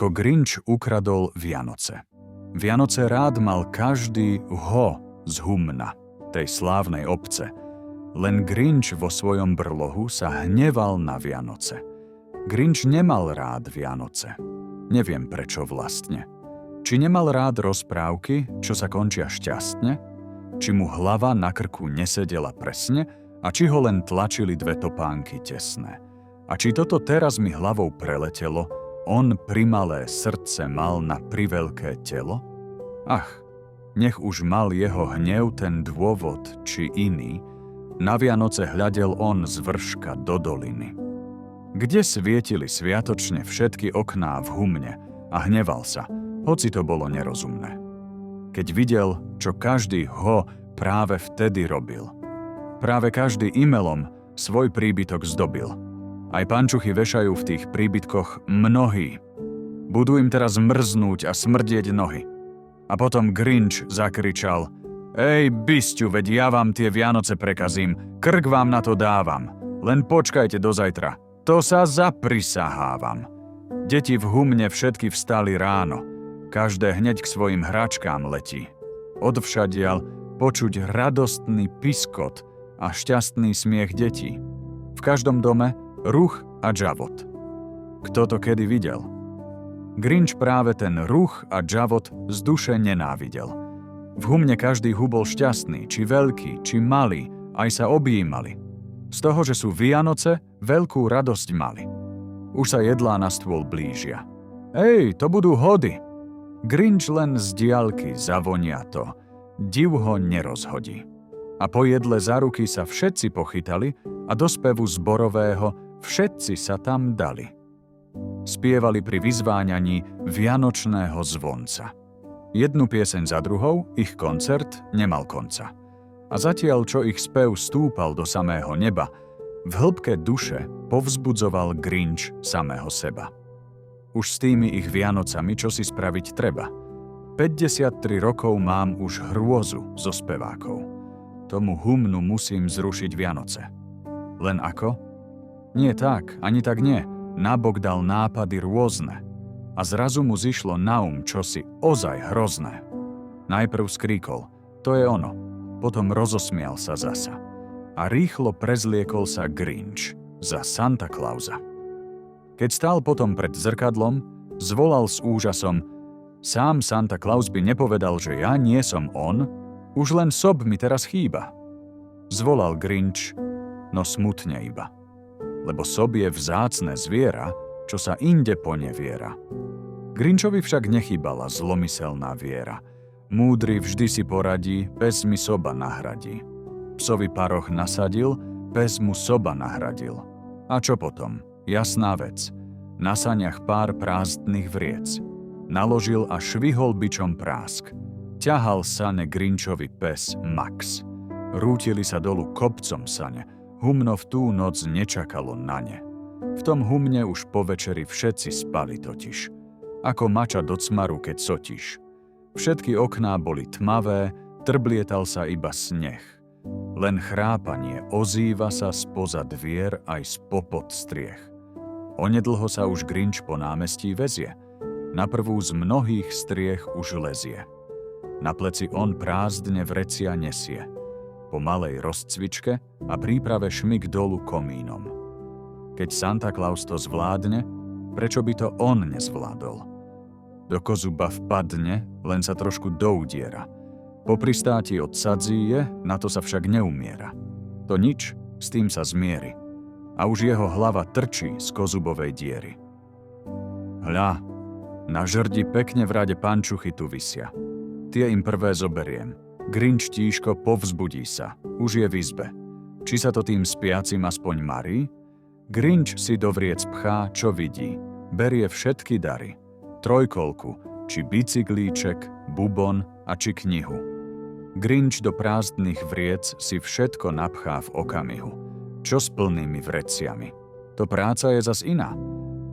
Ako Grinch ukradol Vianoce. Vianoce rád mal každý z humna, tej slávnej obce. Len Grinch vo svojom brlohu sa hneval na Vianoce. Grinch nemal rád Vianoce. Neviem prečo vlastne. Či nemal rád rozprávky, čo sa končia šťastne? Či mu hlava na krku nesedela presne? A či ho len tlačili dve topánky tesné? A či toto teraz mi hlavou preletelo, on primalé srdce mal na priveľké telo? Ach, nech už mal jeho hnev ten dôvod, či iný, na Vianoce hľadel on z vrška do doliny. Kde svietili sviatočne všetky okná v humne a hneval sa, hoci to bolo nerozumné. Keď videl, čo každý práve vtedy robil. Práve každý imelom svoj príbytok zdobil. Aj pančuchy vešajú v tých príbytkoch mnohí. Budú im teraz mrznúť a smrdieť nohy. A potom Grinch zakričal: Ej, bysťu, veď ja vám tie Vianoce prekazím, krk vám na to dávam. Len počkajte do zajtra, to sa zaprisahávam. Deti v humne všetky vstali ráno, každé hneď k svojim hračkám letí. Odvšadiaľ počuť radostný piskot a šťastný smiech detí. V každom dome ruch a džavot. Kto to kedy videl? Grinch práve ten ruch a džavot z duše nenávidel. V humne každý bol šťastný, či veľký, či malý, aj sa objímali. Z toho, že sú Vianoce, veľkú radosť mali. Už sa jedlá na stôl blížia. Ej, to budú hody! Grinch len z diaľky zavonia to. Div ho nerozhodí. A po jedle za ruky sa všetci pochytali a do spevu zborového všetci sa tam dali. Spievali pri vyzváňaní vianočného zvonca. Jednu pieseň za druhou, ich koncert nemal konca. A zatiaľ, čo ich spev stúpal do samého neba, v hĺbke duše povzbudzoval Grinch samého seba. Už s tými ich Vianocami čo si spraviť treba. 53 rokov mám už hrôzu zo spevákov. Tomu humnu musím zrušiť Vianoce. Len ako? Nie tak, ani tak nie. Nabok dal nápady rôzne. A zrazu mu zišlo na čosi ozaj hrozné. Najprv skríkol, to je ono, potom rozosmial sa zasa. A rýchlo prezliekol sa Grinch za Santa Clausa. Keď stál potom pred zrkadlom, zvolal s úžasom: Sám Santa Claus by nepovedal, že ja nie som on, už len sob mi teraz chýba. Zvolal Grinch, no smutne iba. Lebo sob je vzácne zviera, čo sa inde poneviera. Grinchovi však nechýbala zlomyselná viera. Múdry vždy si poradí, pes mi soba nahradí. Psovi paroch nasadil, pes mu soba nahradil. A čo potom? Jasná vec. Na saniach pár prázdnych vriec. Naložil a švihol bičom prásk. Ťahal sane Grinchovi pes Max. Rútili sa dolu kopcom sane. Humno v tú noc nečakalo na ne. V tom humne už po večeri všetci spali totiž. Ako mača do cmaru, keď sotiš. Všetky okná boli tmavé, trblietal sa iba sneh. Len chrápanie ozýva sa spoza dvier aj spopod striech. Onedlho sa už Grinch po námestí vezie. Na prvú z mnohých striech už lezie. Na pleci on prázdne vrecia nesie. Po malej rozcvičke a príprave šmyk dolu komínom. Keď Santa Claus to zvládne, prečo by to on nezvládol? Do kozuba vpadne, len sa trošku doudiera. Po pristáti od sadzíje, na to sa však neumiera. To nič, s tým sa zmieri. A už jeho hlava trčí z kozubovej diery. Hľa, na žrdi pekne v rade pančuchy tu visia. Tie im prvé zoberiem. Grinch tíško povzbudí sa, už je v izbe. Či sa to tým spiacim aspoň marí? Grinch si do vriec pchá, čo vidí. Berie všetky dary. Trojkolku, či bicyklíček, bubon a či knihu. Grinch do prázdnych vriec si všetko napchá v okamihu. Čo s plnými vreciami? To práca je zas iná.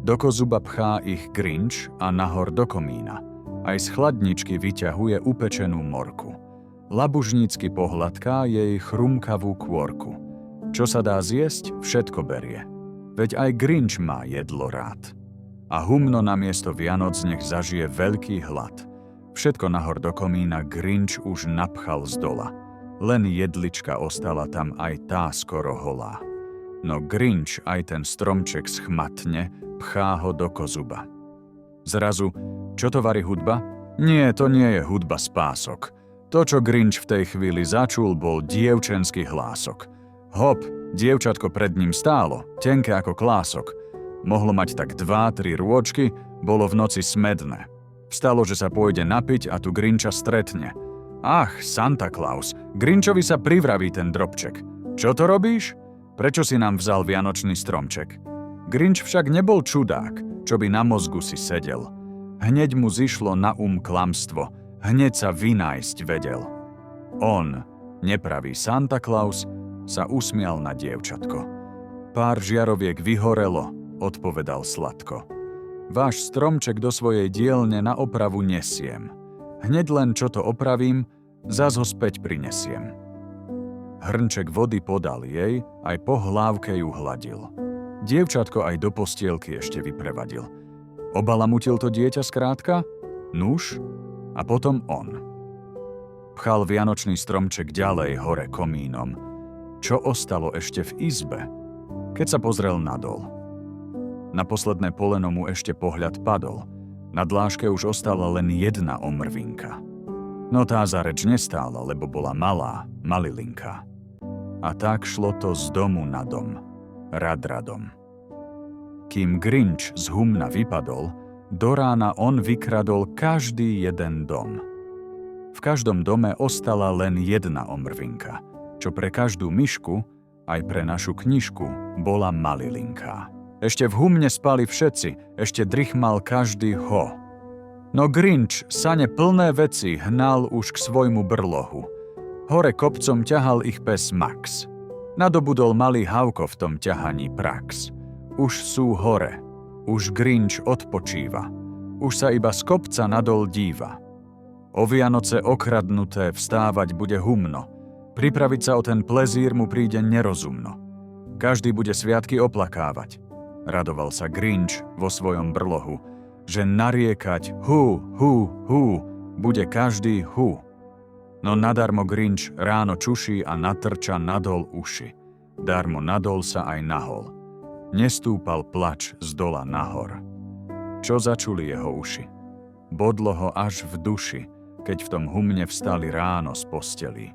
Do kozuba pchá ich Grinch a nahor do komína. Aj z chladničky vyťahuje upečenú morku. Labužnícky pohľadká jej chrumkavú kôrku. Čo sa dá zjesť, všetko berie. Veď aj Grinch má jedlo rád. A humno namiesto Vianoc nech zažije veľký hlad. Všetko nahor do komína Grinch už napchal z dola. Len jedlička ostala tam, aj tá skoro holá. No Grinch aj ten stromček schmatne, pchá ho do kozuba. Zrazu, čo to varí hudba? Nie, to nie je hudba z pások. To, čo Grinch v tej chvíli začul, bol dievčenský hlások. Hop, dievčatko pred ním stálo, tenké ako klások. Mohlo mať tak 2-3 rôčky, bolo v noci smedné. Vstalo, že sa pôjde napiť a tu Grincha stretne. Ach, Santa Claus, Grinchovi sa privraví ten drobček. Čo to robíš? Prečo si nám vzal vianočný stromček? Grinch však nebol čudák, čo by na mozgu si sedel. Hneď mu zišlo na klamstvo, hneď sa vynájsť vedel. On, nepravý Santa Claus, sa usmial na dievčatko. Pár žiaroviek vyhorelo, odpovedal sladko. Váš stromček do svojej dielne na opravu nesiem. Hneď len čo to opravím, zas ho späť prinesiem. Hrnček vody podal jej, aj po hlávke ju hladil. Dievčatko aj do postielky ešte vyprevadil. Obalamutil to dieťa skrátka? Nuž? A potom on. Pchal vianočný stromček ďalej hore komínom. Čo ostalo ešte v izbe? Keď sa pozrel nadol. Na posledné poleno mu ešte pohľad padol. Na dláške už ostala len jedna omrvinka. No tá za reč nestála, lebo bola malá, malilinká. A tak šlo to z domu na dom, rad radom. Kým Grinch z humna vypadol, do rána on vykradol každý jeden dom. V každom dome ostala len jedna omrvinka, čo pre každú myšku, aj pre našu knižku, bola malilinká. Ešte v humne spali všetci, ešte drichmal každý ho. No Grinch sane plné veci hnal už k svojmu brlohu. Hore kopcom ťahal ich pes Max. Nadobudol malý Havko v tom ťahaní prax. Už sú hore, už Grinch odpočíva, už sa iba z kopca nadol díva. O Vianoce okradnuté vstávať bude humno, pripraviť sa o ten plezír mu príde nerozumno. Každý bude sviatky oplakávať. Radoval sa Grinch vo svojom brlohu, že nariekať hu, bude každý hu. No nadarmo Grinch ráno čuší a natrča nadol uši. Darmo nadol sa aj nahol. Nestúpal plač z dola nahor. Čo začuli jeho uši? Bodlo ho až v duši, keď v tom humne vstali ráno z posteli.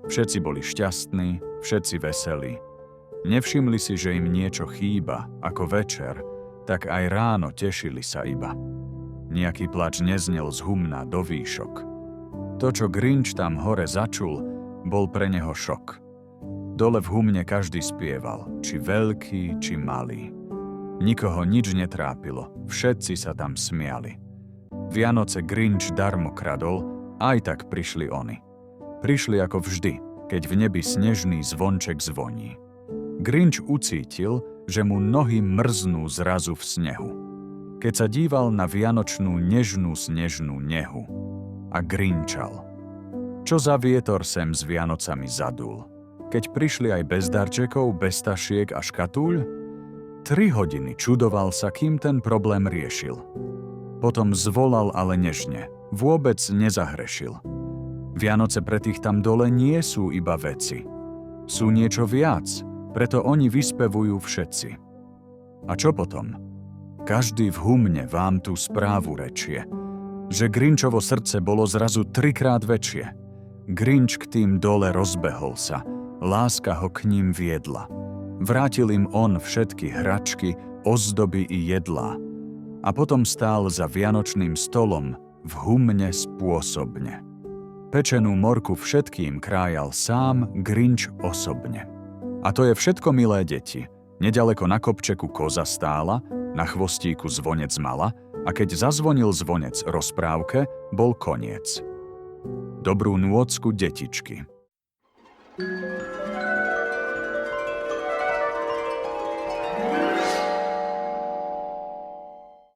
Všetci boli šťastní, všetci veselí. Nevšimli si, že im niečo chýba, ako večer, tak aj ráno tešili sa iba. Nejaký plač neznel z humna do výšok. To, čo Grinch tam hore začul, bol pre neho šok. Dole v humne každý spieval, či veľký, či malý. Nikoho nič netrápilo, všetci sa tam smiali. Vianoce Grinch darmo kradol, aj tak prišli oni. Prišli ako vždy, keď v nebi snežný zvonček zvoní. Grinch ucítil, že mu nohy mrznú zrazu v snehu, keď sa díval na vianočnú nežnú snežnú nehu. A grinčal. Čo za vietor sem s Vianocami zadul? Keď prišli aj bez darčekov, bez tašiek a škatúľ? 3 hodiny čudoval sa, kým ten problém riešil. Potom zvolal ale nežne, vôbec nezahrešil. Vianoce pre tých tam dole nie sú iba veci. Sú niečo viac, preto oni vyspevujú všetci. A čo potom? Každý v humne vám tú správu rečie, že Grinchovo srdce bolo zrazu 3-krát väčšie. Grinch k tým dole rozbehol sa, láska ho k ním viedla. Vrátil im on všetky hračky, ozdoby i jedlá. A potom stál za vianočným stolom v humne spôsobne. Pečenú morku všetkým krájal sám Grinch osobne. A to je všetko, milé deti. Nedaleko na kopčeku koza stála, na chvostíku zvonec mala a keď zazvonil zvonec rozprávke, bol koniec. Dobrú nôcku, detičky.